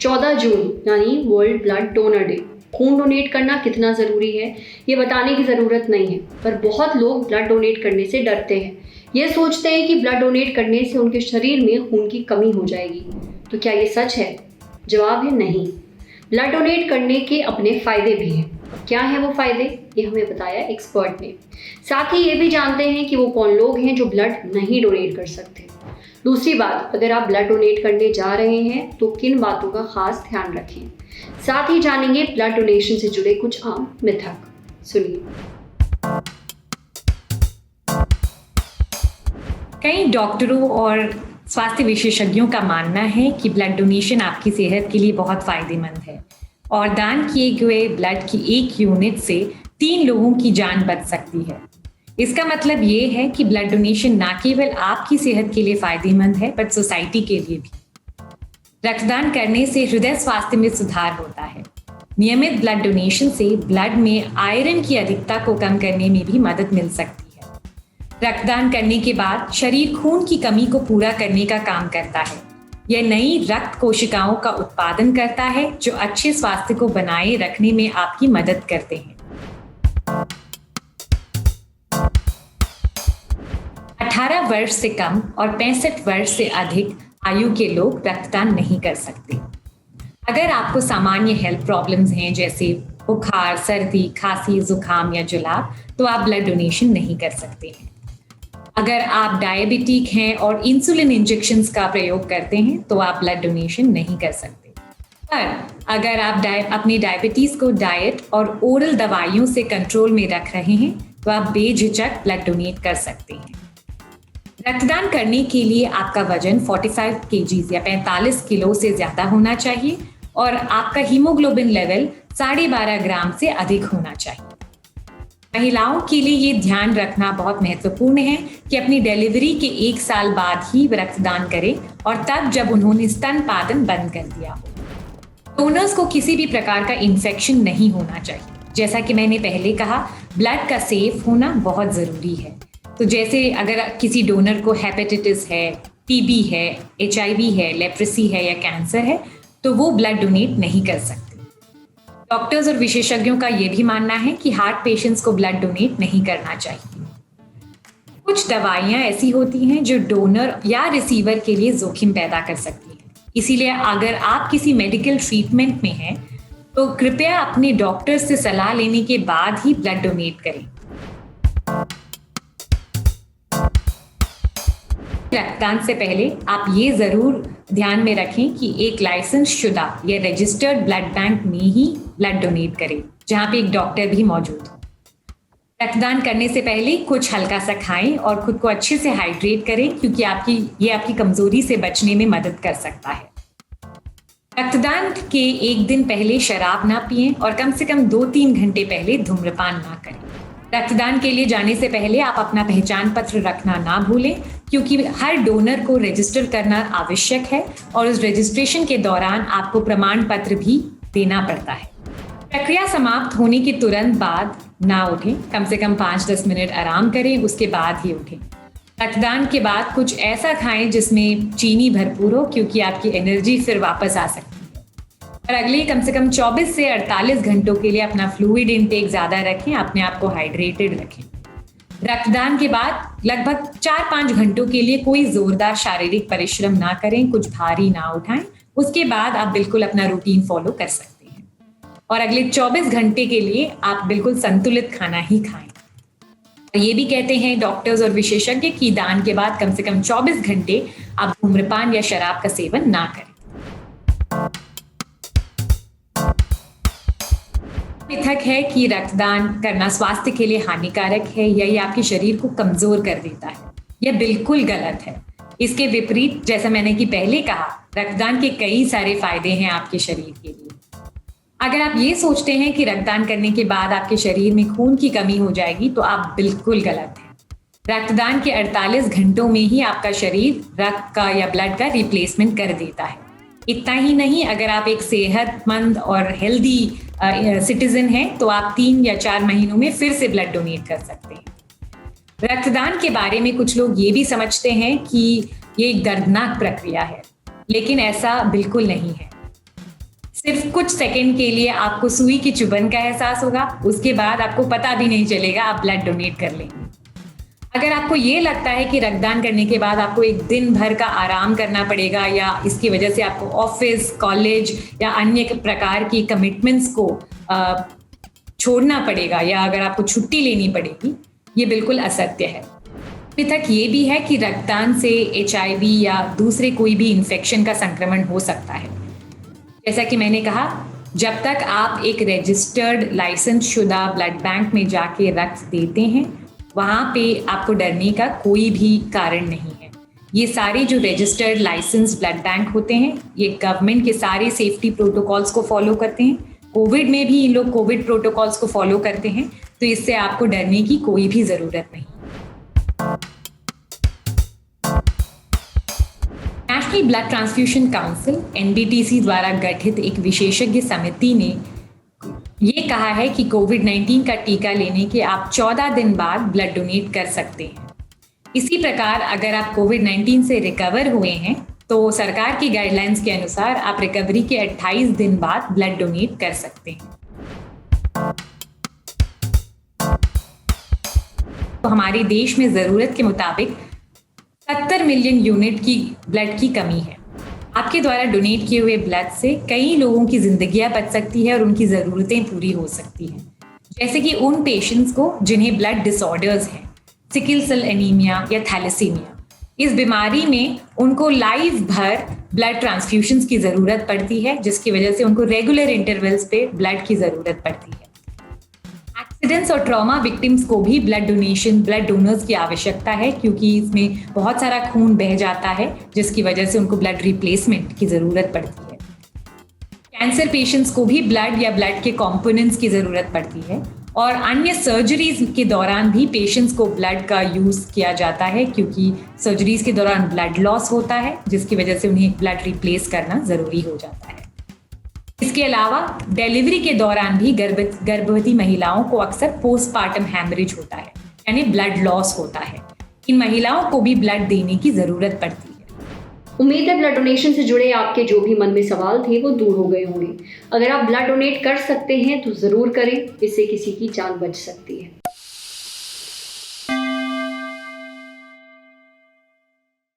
14 जून यानी world blood donor day. खून donate करना कितना ज़रूरी है ये बताने की ज़रूरत नहीं है, पर बहुत लोग ब्लड डोनेट करने से डरते हैं। ये सोचते हैं कि ब्लड डोनेट करने से उनके शरीर में खून की कमी हो जाएगी। तो क्या ये सच है? जवाब है नहीं। ब्लड डोनेट करने के अपने फ़ायदे भी हैं। क्या है वो फ़ायदे, ये हमें बताया एक्सपर्ट ने। साथ ही ये भी जानते हैं कि वो कौन लोग हैं जो ब्लड नहीं डोनेट कर सकते। दूसरी बात, अगर आप ब्लड डोनेट करने जा रहे हैं तो किन बातों का खास ध्यान रखें। साथ ही जानेंगे ब्लड डोनेशन से जुड़े कुछ आम मिथक। सुनिए। कई डॉक्टरों और स्वास्थ्य विशेषज्ञों का मानना है कि ब्लड डोनेशन आपकी सेहत के लिए बहुत फायदेमंद है और दान किए हुए ब्लड की एक यूनिट से 3 लोगों की जान बच सकती है। इसका मतलब ये है कि ब्लड डोनेशन न केवल आपकी सेहत के लिए फायदेमंद है बट सोसाइटी के लिए भी। रक्तदान करने से हृदय स्वास्थ्य में सुधार होता है। नियमित ब्लड डोनेशन से ब्लड में आयरन की अधिकता को कम करने में भी मदद मिल सकती है। रक्तदान करने के बाद शरीर खून की कमी को पूरा करने का काम करता है। यह नई रक्त कोशिकाओं का उत्पादन करता है जो अच्छे स्वास्थ्य को बनाए रखने में आपकी मदद करते हैं। 18 वर्ष से कम और 65 वर्ष से अधिक आयु के लोग रक्तदान नहीं कर सकते। अगर आपको सामान्य हेल्थ प्रॉब्लम्स हैं जैसे बुखार, सर्दी, खांसी, जुकाम या जुलाब, तो आप ब्लड डोनेशन नहीं कर सकते हैं। अगर आप डायबिटिक हैं और इंसुलिन इंजेक्शंस का प्रयोग करते हैं तो आप ब्लड डोनेशन नहीं कर सकते। पर अगर आप अपनी डायबिटीज को डाइट और ओरल दवाइयों से कंट्रोल में रख रहे हैं तो आप बेझिझक ब्लड डोनेट कर सकते हैं। रक्तदान करने के लिए आपका वजन 45 केजीज या 45 किलो से ज्यादा होना चाहिए और आपका हीमोग्लोबिन लेवल 12.5 ग्राम से अधिक होना चाहिए। महिलाओं के लिए ये ध्यान रखना बहुत महत्वपूर्ण है कि अपनी डिलीवरी के 1 साल बाद ही रक्तदान करें और तब जब उन्होंने स्तनपान बंद कर दिया हो। डोनर्स को किसी भी प्रकार का इन्फेक्शन नहीं होना चाहिए। जैसा कि मैंने पहले कहा, ब्लड का सेफ होना बहुत ज़रूरी है। तो जैसे अगर किसी डोनर को हेपेटाइटिस है, टीबी है, HIV है, लेप्रेसी है या कैंसर है तो वो ब्लड डोनेट नहीं कर सकते। डॉक्टर्स और विशेषज्ञों का यह भी मानना है कि हार्ट पेशेंट्स को ब्लड डोनेट नहीं करना चाहिए। कुछ दवाइयां ऐसी होती हैं जो डोनर या रिसीवर के लिए जोखिम पैदा कर सकती हैं। इसीलिए अगर आप किसी मेडिकल ट्रीटमेंट में हैं तो कृपया अपने डॉक्टर से सलाह लेने के बाद ही ब्लड डोनेट करें। रक्तदान से पहले आप ये जरूर ध्यान में रखें कि एक लाइसेंस शुदा या रजिस्टर्ड ब्लड बैंक में ही ब्लड डोनेट करें जहां पे एक डॉक्टर भी मौजूद हो। रक्तदान करने से पहले कुछ हल्का सा खाएं और खुद को अच्छे से हाइड्रेट करें क्योंकि आपकी कमजोरी से बचने में मदद कर सकता है। रक्तदान के 1 दिन पहले शराब ना पिएं और कम से कम 2-3 घंटे पहले धूम्रपान ना करें। रक्तदान के लिए जाने से पहले आप अपना पहचान पत्र रखना ना भूलें क्योंकि हर डोनर को रजिस्टर करना आवश्यक है और उस रजिस्ट्रेशन के दौरान आपको प्रमाण पत्र भी देना पड़ता है। प्रक्रिया समाप्त होने के तुरंत बाद ना उठें, कम से कम 5-10 मिनट आराम करें, उसके बाद ही उठें। रक्तदान के बाद कुछ ऐसा खाएं जिसमें चीनी भरपूर हो क्योंकि आपकी एनर्जी फिर वापस आ सकती है। और अगले कम से कम 24 से 48 घंटों के लिए अपना फ्लूइड इनटेक ज़्यादा रखें, अपने आप को हाइड्रेटेड रखें। रक्तदान के बाद लगभग 4-5 घंटों के लिए कोई जोरदार शारीरिक परिश्रम ना करें, कुछ भारी ना उठाएं। उसके बाद आप बिल्कुल अपना रूटीन फॉलो कर सकते हैं और अगले 24 घंटे के लिए आप बिल्कुल संतुलित खाना ही खाएं। ये भी कहते हैं डॉक्टर्स और विशेषज्ञ कि दान के बाद कम से कम 24 घंटे आप धूम्रपान या शराब का सेवन ना करें। मिथक है कि रक्तदान करना स्वास्थ्य के लिए हानिकारक है या ये आपके शरीर को कमजोर कर देता है। यह बिल्कुल गलत है। इसके विपरीत, जैसा मैंने कि पहले कहा, रक्तदान के कई सारे फायदे हैं आपके शरीर के लिए। अगर आप ये सोचते हैं कि रक्तदान करने के बाद आपके शरीर में खून की कमी हो जाएगी तो आप बिल्कुल गलत हैं। रक्तदान के 48 घंटों में ही आपका शरीर रक्त का या ब्लड का रिप्लेसमेंट कर देता है। इतना ही नहीं, अगर आप एक सेहतमंद और हेल्दी सिटीजन हैं तो आप 3 या 4 महीनों में फिर से ब्लड डोनेट कर सकते हैं। रक्तदान के बारे में कुछ लोग ये भी समझते हैं कि ये एक दर्दनाक प्रक्रिया है, लेकिन ऐसा बिल्कुल नहीं है। सिर्फ कुछ सेकंड के लिए आपको सुई की चुभन का एहसास होगा, उसके बाद आपको पता भी नहीं चलेगा, आप ब्लड डोनेट कर लेंगे। अगर आपको ये लगता है कि रक्तदान करने के बाद आपको एक दिन भर का आराम करना पड़ेगा या इसकी वजह से आपको ऑफिस, कॉलेज या अन्य प्रकार की कमिटमेंट्स को छोड़ना पड़ेगा या अगर आपको छुट्टी लेनी पड़ेगी, ये बिल्कुल असत्य है। अभी तक ये भी है कि रक्तदान से HIV या दूसरे कोई भी इन्फेक्शन का संक्रमण हो सकता है। जैसा कि मैंने कहा, जब तक आप एक रजिस्टर्ड लाइसेंस शुदा ब्लड बैंक में जाके रक्त देते हैं, वहाँ पे आपको डरने का कोई भी कारण नहीं है। ये सारे जो रजिस्टर्ड लाइसेंस ब्लड बैंक होते हैं, ये गवर्नमेंट के सारे सेफ्टी प्रोटोकॉल्स को फॉलो करते हैं। कोविड में भी इन लोग कोविड प्रोटोकॉल्स को फॉलो करते हैं, तो इससे आपको डरने की कोई भी ज़रूरत नहीं। National blood transfusion council NBTC द्वारा गठित एक विशेषज्ञ समिति ने ये कहा है कि कोविड-19 का टीका लेने के आप 14 दिन बाद ब्लड डोनेट कर सकते हैं। इसी प्रकार अगर आप कोविड-19 से रिकवर हुए हैं तो सरकार की गाइडलाइंस के अनुसार आप रिकवरी के 28 दिन बाद ब्लड डोनेट कर सकते हैं। तो हमारे देश में ज़रूरत के मुताबिक 70 मिलियन यूनिट की ब्लड की कमी है। आपके द्वारा डोनेट किए हुए ब्लड से कई लोगों की जिंदगियां बच सकती है और उनकी ज़रूरतें पूरी हो सकती हैं। जैसे कि उन पेशेंट्स को जिन्हें ब्लड डिसऑर्डर्स हैं, सिकल सेल एनीमिया या थैलेसीमिया। इस बीमारी में उनको लाइफ भर ब्लड ट्रांसफ्यूशंस की ज़रूरत पड़ती है, जिसकी वजह से उनको रेगुलर इंटरवल्स पे ब्लड की ज़रूरत पड़ती है। एक्सीडेंट्स और ट्रॉमा विक्टिम्स को भी ब्लड डोनर्स की आवश्यकता है, क्योंकि इसमें बहुत सारा खून बह जाता है, जिसकी वजह से उनको ब्लड रिप्लेसमेंट की ज़रूरत पड़ती है। कैंसर पेशेंट्स को भी ब्लड या ब्लड के कंपोनेंट्स की ज़रूरत पड़ती है और अन्य सर्जरीज के दौरान भी पेशेंट्स को ब्लड का यूज़ किया जाता है, क्योंकि सर्जरीज के दौरान ब्लड लॉस होता है, जिसकी वजह से उन्हें ब्लड रिप्लेस करना ज़रूरी हो जाता है। इसके अलावा डिलीवरी के दौरान भी गर्भवती महिलाओं को अक्सर पोस्टपार्टम हैमरेज होता है, यानी ब्लड लॉस होता है। इन महिलाओं को भी ब्लड देने की ज़रूरत पड़ती है। उम्मीद है ब्लड डोनेशन से जुड़े आपके जो भी मन में सवाल थे वो दूर हो गए होंगे। अगर आप ब्लड डोनेट कर सकते हैं तो ज़रूर करें, इससे किसी की जान बच सकती है।